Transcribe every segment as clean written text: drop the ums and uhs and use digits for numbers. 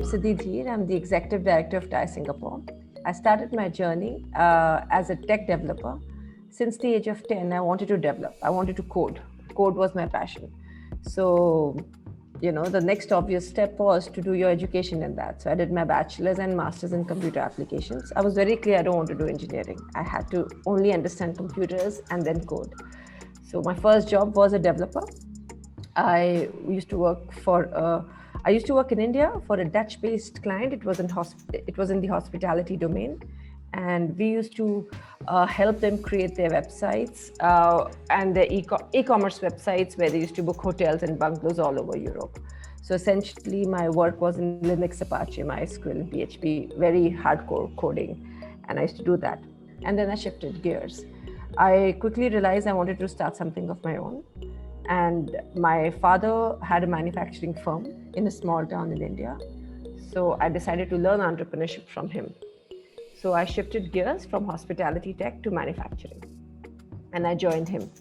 Sidhi Dhir. I'm the Executive Director of TIE Singapore. I started my journey as a tech developer. Since the age of 10, I wanted to develop. I wanted to code. Code was my passion. So, the next obvious step was to do your education in that. So I did my bachelor's and master's in computer applications. I was very clear I don't want to do engineering. I had to only understand computers and then code. So my first job was a developer. I used to work in India for a Dutch-based client. It was in the hospitality domain, and we used to help them create their websites and their e-commerce websites where they used to book hotels and bungalows all over Europe. So essentially, my work was in Linux, Apache, MySQL, PHP, very hardcore coding, and I used to do that. And then I shifted gears. I quickly realized I wanted to start something of my own. And my father had a manufacturing firm in a small town in India. So I decided to learn entrepreneurship from him. So I shifted gears from hospitality tech to manufacturing. And I joined him.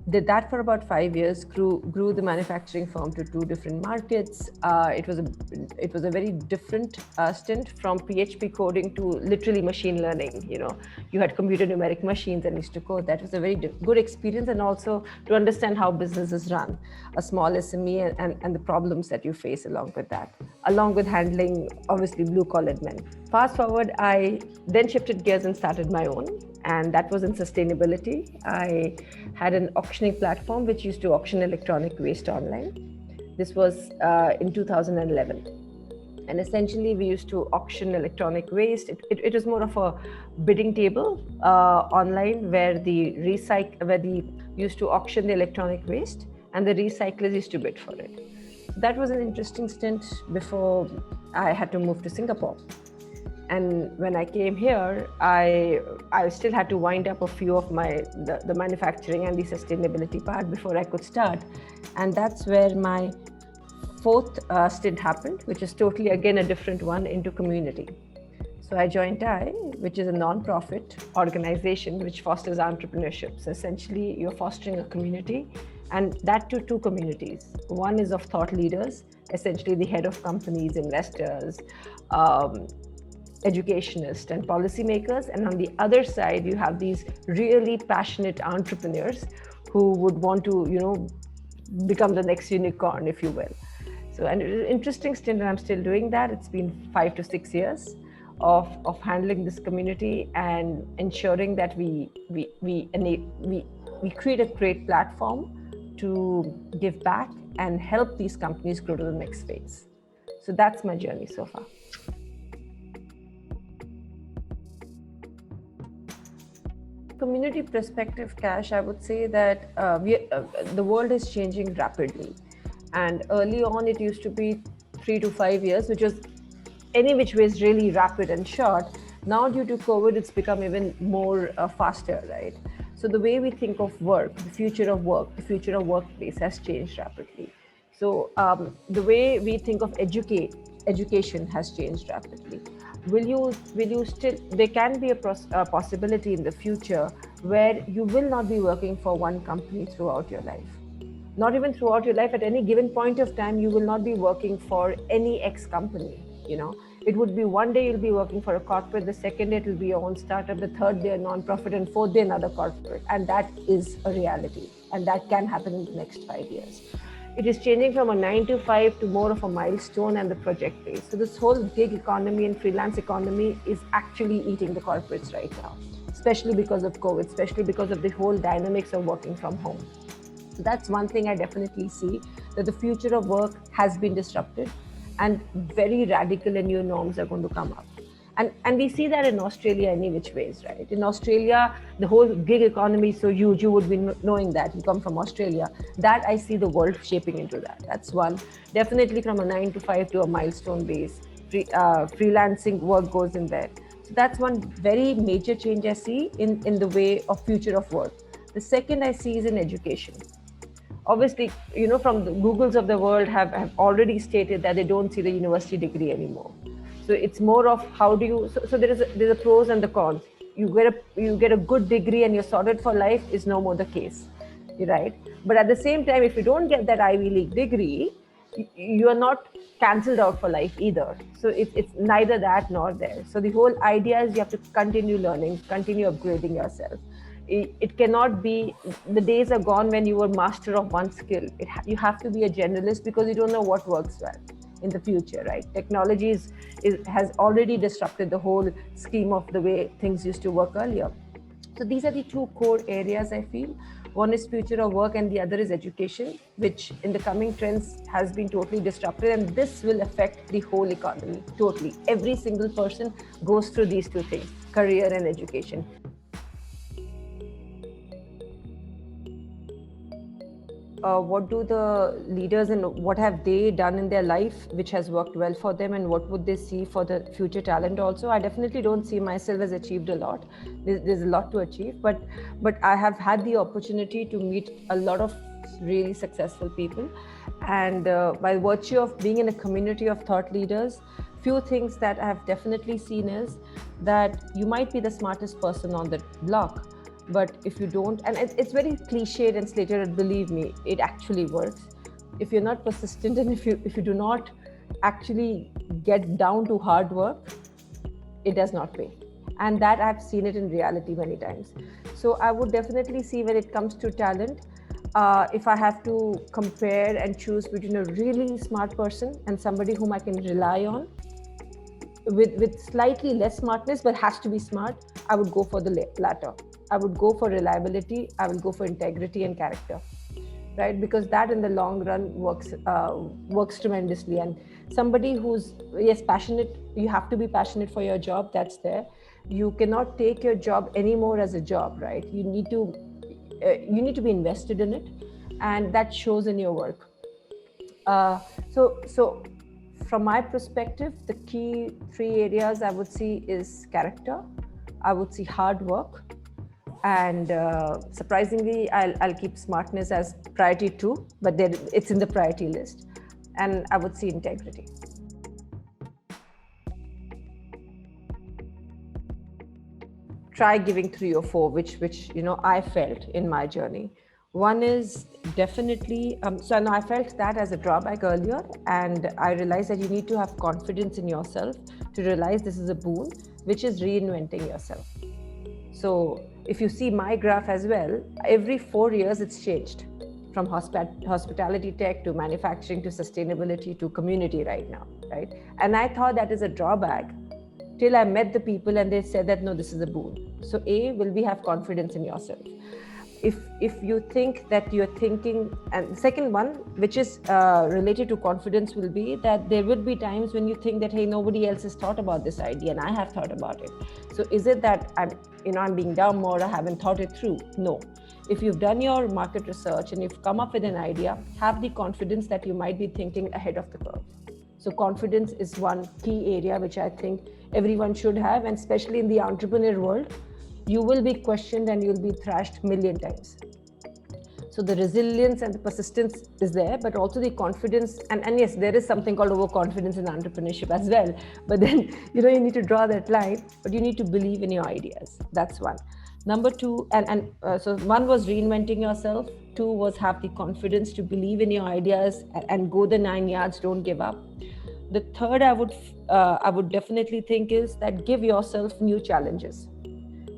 Did that for about 5 years, grew the manufacturing firm to 2 different markets. It was a very different stint from PHP coding to literally machine learning. You had computer numeric machines and used to code. That was a very good experience, and also to understand how businesses run, a small SME and the problems that you face along with that, along with handling obviously blue collar men. Fast forward, I then shifted gears and started my own. And that was in sustainability. I had an auctioning platform which used to auction electronic waste online. This was in 2011. And essentially, we used to auction electronic waste. It was more of a bidding table online where we used to auction the electronic waste and the recyclers used to bid for it. That was an interesting stint before I had to move to Singapore. And when I came here, I still had to wind up a few of the manufacturing and the sustainability part before I could start. And that's where my 4th stint happened, which is totally, again, a different one, into community. So I joined TIE, which is a non-profit organization which fosters entrepreneurship. So essentially, you're fostering a community, and that to 2 communities. One is of thought leaders, essentially the head of companies, investors, educationists and policymakers, and on the other side you have these really passionate entrepreneurs who would want to become the next unicorn, if you will. So, and it was an interesting stint, and I'm still doing that. It's been 5 to 6 years of handling this community and ensuring that we create a great platform to give back and help these companies grow to the next phase. So that's my journey so far. Community perspective, Cash, I would say that the world is changing rapidly. And early on, it used to be 3 to 5 years, which was any which way is really rapid and short. Now, due to COVID, it's become even more faster, right? So the way we think of work, the future of work, the future of workplace has changed rapidly. So the way we think of education has changed rapidly. There can be a possibility in the future where you will not be working for one company throughout your life. Not even throughout your life, at any given point of time, you will not be working for any X company, It would be one day you'll be working for a corporate, the second day it will be your own startup, the third day a non-profit, and fourth day another corporate. And that is a reality. And that can happen in the next 5 years. It is changing from a 9 to 5 to more of a milestone and the project base. So this whole gig economy and freelance economy is actually eating the corporates right now, especially because of COVID, especially because of the whole dynamics of working from home. So that's one thing I definitely see, that the future of work has been disrupted and very radical and new norms are going to come up. And we see that in Australia any which ways, right? In Australia, the whole gig economy is so huge, you would be knowing that, you come from Australia. That I see the world shaping into that. That's one. Definitely from a 9 to 5 to a milestone base, freelancing work goes in there. So that's one very major change I see in the way of future of work. The second I see is in education. Obviously, from the Googles of the world have already stated that they don't see the university degree anymore. So it's more of how do you, so there's a pros and the cons. You get a good degree and you're sorted for life is no more the case, right? But at the same time, if you don't get that Ivy League degree, you are not cancelled out for life either. So it's neither that nor there. So the whole idea is you have to continue learning, continue upgrading yourself. It cannot be, the days are gone when you were master of one skill. You have to be a generalist because you don't know what works well in the future, right? Technology has already disrupted the whole scheme of the way things used to work earlier. So these are the two core areas I feel. One is future of work and the other is education, which in the coming trends has been totally disrupted, and this will affect the whole economy totally. Every single person goes through these two things, career and education. What do the leaders and what have they done in their life which has worked well for them, and what would they see for the future talent also? I definitely don't see myself as achieved a lot. There's a lot to achieve, but I have had the opportunity to meet a lot of really successful people, and by virtue of being in a community of thought leaders, few things that I have definitely seen is that you might be the smartest person on the block, but if you don't, and it's very cliched and slated, believe me, it actually works. If you're not persistent and if you do not actually get down to hard work, it does not pay. And that I've seen it in reality many times. So I would definitely see, when it comes to talent, if I have to compare and choose between a really smart person and somebody whom I can rely on with slightly less smartness but has to be smart, I would go for the latter. I would go for reliability. I will go for integrity and character, right? Because that in the long run works tremendously. And somebody who's, yes, passionate, you have to be passionate for your job, that's there. You cannot take your job anymore as a job, right? You need to be invested in it, and that shows in your work. So from my perspective, the key three areas I would see is character, I would see hard work, and surprisingly, I'll keep smartness as priority 2, but then it's in the priority list. And I would see integrity. Try giving 3 or 4, which I felt in my journey. One is definitely, so I felt that as a drawback earlier, and I realized that you need to have confidence in yourself to realize this is a boon, which is reinventing yourself. So if you see my graph as well, every 4 years it's changed from hospitality tech to manufacturing to sustainability to community right now, right? And I thought that is a drawback till I met the people and they said that, no, this is a boon. So will we have confidence in yourself? If you think that you're thinking, and second one, which is related to confidence, will be that there would be times when you think that, hey, nobody else has thought about this idea and I have thought about it. So is it that I'm being dumb or I haven't thought it through? No. If you've done your market research and you've come up with an idea, have the confidence that you might be thinking ahead of the curve. So confidence is one key area which I think everyone should have, and especially in the entrepreneur world, you will be questioned and you'll be thrashed a million times. So the resilience and the persistence is there, but also the confidence, and yes, there is something called overconfidence in entrepreneurship as well. But then, you need to draw that line, but you need to believe in your ideas. That's one. Number 2, so one was reinventing yourself. 2 was have the confidence to believe in your ideas and go the 9 yards, don't give up. The third I would definitely think is that give yourself new challenges.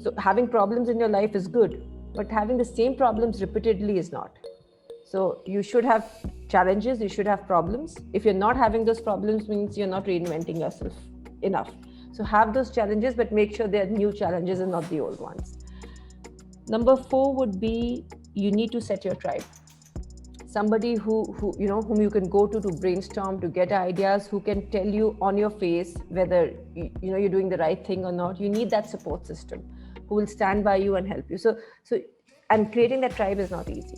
So having problems in your life is good, but having the same problems repeatedly is not. So you should have challenges, you should have problems. If you're not having those problems, means you're not reinventing yourself enough. So have those challenges, but make sure they're new challenges and not the old ones. Number 4 would be, you need to set your tribe. Somebody whom you can go to brainstorm, to get ideas, who can tell you on your face whether you're doing the right thing or not. You need that support system who will stand by you and help you. So and creating that tribe is not easy.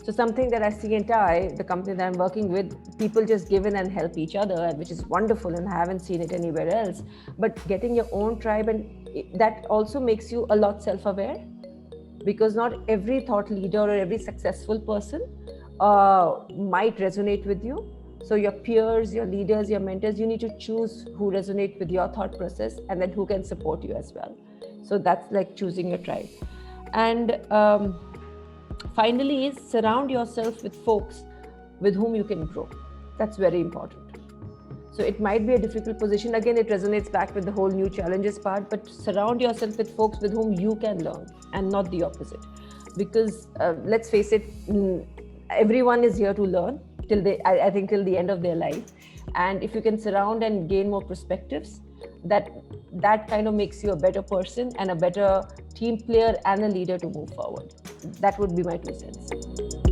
So something that I see in TAI, the company that I'm working with, people just give in and help each other, which is wonderful, and I haven't seen it anywhere else. But getting your own tribe, and that also makes you a lot self-aware, because not every thought leader or every successful person might resonate with you. So your peers, your leaders, your mentors, you need to choose who resonate with your thought process, and then who can support you as well. So that's like choosing your tribe. And finally is surround yourself with folks with whom you can grow. That's very important. So it might be a difficult position. Again, it resonates back with the whole new challenges part, but surround yourself with folks with whom you can learn and not the opposite. Because let's face it, everyone is here to learn till I think till the end of their life. And if you can surround and gain more perspectives, that kind of makes you a better person and a better team player and a leader to move forward. That would be my 2 cents.